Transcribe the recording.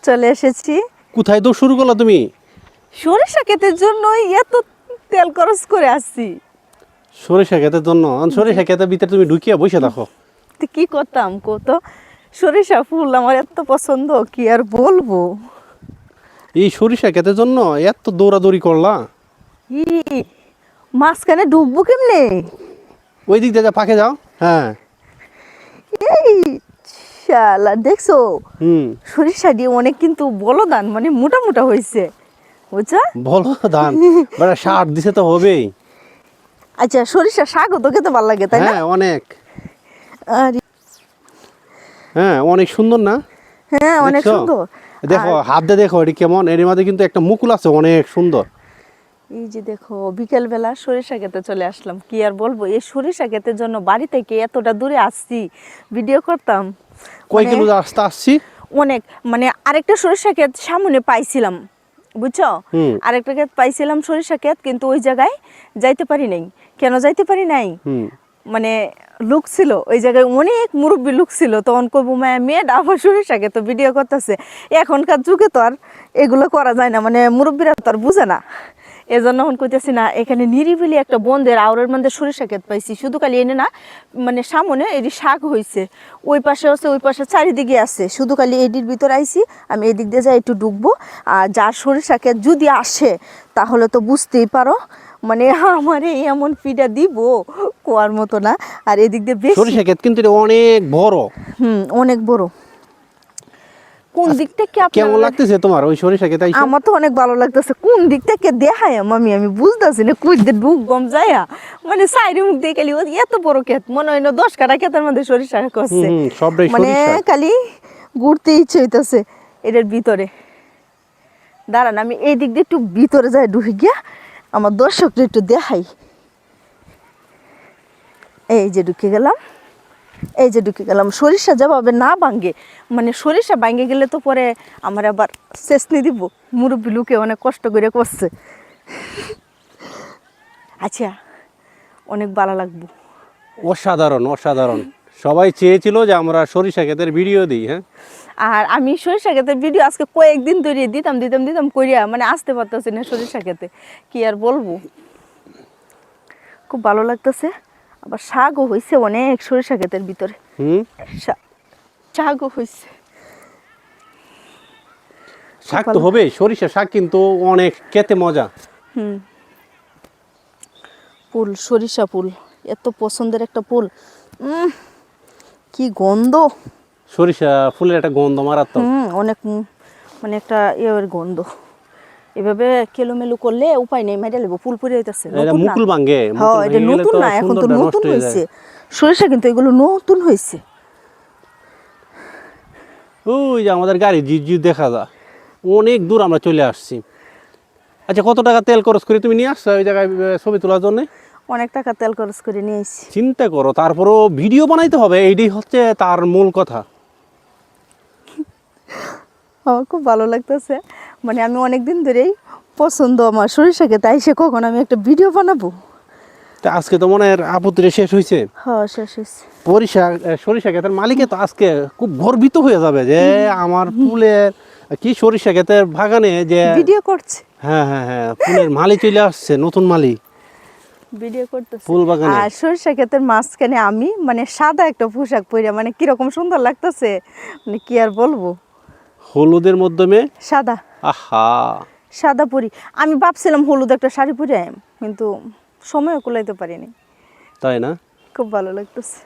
চলে এসেছি। কোথায় তো শুরু করলা তুমি? সরিষা ক্ষেতের জন্য এত তেল খরচ করে আসছি। সরিষা ক্ষেতের জন্য? সরিষা ক্ষেতের ভিতরে তুমি ঢুকিয়া বসে থাকো। তো কি করতাম কত, সরিষা ফুল আমার এত পছন্দ কি আর বলবো। এই সরিষা ক্ষেতের জন্য এত দৌড়াদৌড়ি করলা? ই মাঝখানে ডুববো কেমনে? ওই দিক দিয়ে ফাঁকে যাও। হ্যাঁ। এই শালা দেখছো, হুম। সরিষা দিয়ে অনেক কিন্তু বলদান মানে মোটা মোটা হয়েছে, বুঝছো? বলো ধান বেটা সার দিছে তো হবেই। আচ্ছা, সরিষা শাকও তো খেতে ভালো লাগে, তাই না? হ্যাঁ অনেক। আর হ্যাঁ অনেক সুন্দর না? হ্যাঁ অনেক দেখছো? সুন্দর। দেখো আর হাত দিয়ে দেখো এটি কেমন, এর মধ্যে কিন্তু একটা মুকুল আছে অনেক সুন্দর। এই যে দেখো, বিকেল বেলা সরিষা খেতে চলে আসলাম, কি আর বলবো। এই সরিষা ক্ষেতের জন্য বাড়ি থেকে এতটা দূরে আসছি, ভিডিও করতাম। কয় মানে কিলো রাস্তা আসছি? অনেক, মানে আরেকটা সরিষা ক্ষেত সামনে পাইছিলাম, বুঝছো? হুম। আরেকটা ক্ষেত পাইছিলাম সরিষা ক্ষেত, কিন্তু ওই জায়গায় যাইতে পারি নাই। কেন যাইতে পারি নাই? হুম। মানে লোক ছিল ওই জায়গায়, অনেক মুরব্বী লোক ছিল। তখন কবু মায়া মেয়ে আবার সরিষা ক্ষেত ভিডিও করতেছে। এখনকার যুগে তো আর এগুলো করা যায় না, মানে মুরব্বীরা তো আর বুঝে না। এজন্য এখন কইতেছি না, এখানে নিরিবিলি একটা বন্ধের আওরের মধ্যে সরিষা ক্ষেত পাইছি। শুধু খালি এনে না, মানে সামনে এটি শাক হয়েছে, ওই পাশে আছে, ওই পাশে চারিদিকে আছে। শুধু খালি এটির ভিতর আইছি, আমি এদিক দিয়ে যাই একটু ঢুকবো। আর যার সরিষা ক্ষেত যদি আসে তাহলে তো বুঝতেই পারো, মানে আমার এই এমন পিঠা দিব কোয়ার মতো না। আর এদিক দিয়ে বেশি, সরিষা ক্ষেত কিন্তু এটা অনেক বড়। অনেক বড়। কোন দিক থেকে কেমন আপনার লাগতেছে তোমার ওই সরিষা ক্ষেত আইসা? আমার তো অনেক ভালো লাগতেছে। কোন দিক থেকে দেখায় আমি বুঝতেছি না, কুই দিয়ে ডুব গম যায়, মানে সাইডে মুখ দিয়ে খালি এত বড় ক্ষেত, মনে হয় না 10 কাঠা ক্ষেতের মধ্যে সরিষা করছে। হুম, সবটাই মানে সরিষা। খালি ঘুরতে ইচ্ছে হইতেছে এটার ভিতরে। দাঁড়ান, আমি এই দিক দিয়ে একটু ভিতরে যাই, ঢুকে গিয়া আমার দর্শকরা একটু দেখাই। এই যে ঢুকে গেলাম, এই যে ঢুকে গেলাম। সরিষা যেভাবে না ভাঙ্গে, মানে সরিষা ভাঙ্গে গেলে তো পরে আমার আবার চেষ্টি দিব। মুরব্বী লোকে অনেক কষ্ট করে করছে। আচ্ছা, অনেক ভালো লাগবো। অসাধারণ অসাধারণ। সবাই চেয়েছিল যে আমরা সরিষা ক্ষেতের ভিডিও দিই। হ্যাঁ। আর আমি সরিষা ক্ষেতের ভিডিও আজকে কয়েকদিন ধরে দিতাম করিয়া, মানে আসতে পারতেছি না সরিষা ক্ষেতে, কি আর বলবো। খুব ভালো লাগতেছে। আবার শাকও হয়েছে অনেক সরিষা ক্ষেতের ভিতরে। হুম। শাকও হয়েছে। শাক তো হবে, সরিষা শাক কিন্তু অনেক খেতে মজা। ফুল, সরিষা ফুল এত পছন্দের একটা ফুল। কি গন্ধ! সরিষা ফুলের একটা গন্ধ মারাত্মক। অনেক, মানে একটা ইয়ের গন্ধ। এভাবে কেলোমেলো করলে উপায় নেই, মেরে লেবো। ফুল পুড়ে যাইতেছে, এটা নতুন না। মুকুল ভাঙ্গে, হ্যাঁ, মুকুল এটা ভেঙে গেলে নতুন তো না, এখন তো সুন্দরটা নষ্ট নতুন হয়ে যায়। হয়েছে সরিষা, কিন্তু এগুলো নতুন হয়েছে। ওই যে আমাদের গাড়ি ঝিরঝির দেখা যায়, অনেক দূর আমরা চলে আসছি। আচ্ছা, কত টাকা তেল খরচ করে তুমি নিয়ে আসছো ওই জায়গায় ছবি তোলার জন্য? অনেক টাকা তেল খরচ করে নিয়ে এসেছি। চিন্তা করো, তারপরও ভিডিও বানাইতে হবে, এইটাই হচ্ছে তার মূল কথা। আমার খুব ভালো লাগতেছে, মানে আমি অনেক দিন ধরেই পছন্দ আমার সরিষা ক্ষেতে, তাই সে কখন আমি একটা ভিডিও বানাবো। তা আজকে তো মনে হয় আপত্তিটা শেষ হয়েছে। হ্যাঁ, শেষ হয়েছে। সরিষা ক্ষেতের মালিকে তো আজকে খুব গর্বিত হয়ে যাবে যে আমার ফুলের কি সরিষা ক্ষেতের বাগানে যে ভিডিও করছে, হ্যাঁ হ্যাঁ হ্যাঁ ফুলের মালি চলে আসছে, নতুন মালি ভিডিও করতেছে। ফুল বাগানে। আর সরিষা ক্ষেতের মাঝখানে আমি, মানে সাদা একটা পোশাক পরে, মানে কিরকম সুন্দর লাগতেছে, মানে কি আর বলবো। হলুদের মাধ্যমে। সাদা, আহা। সাদা পরি। আমি ভাবছিলাম হলুদ একটা শাড়ি পরে, কিন্তু সময় কুলাইতে পারিনি। তাই না? খুব ভালো লাগতেছে।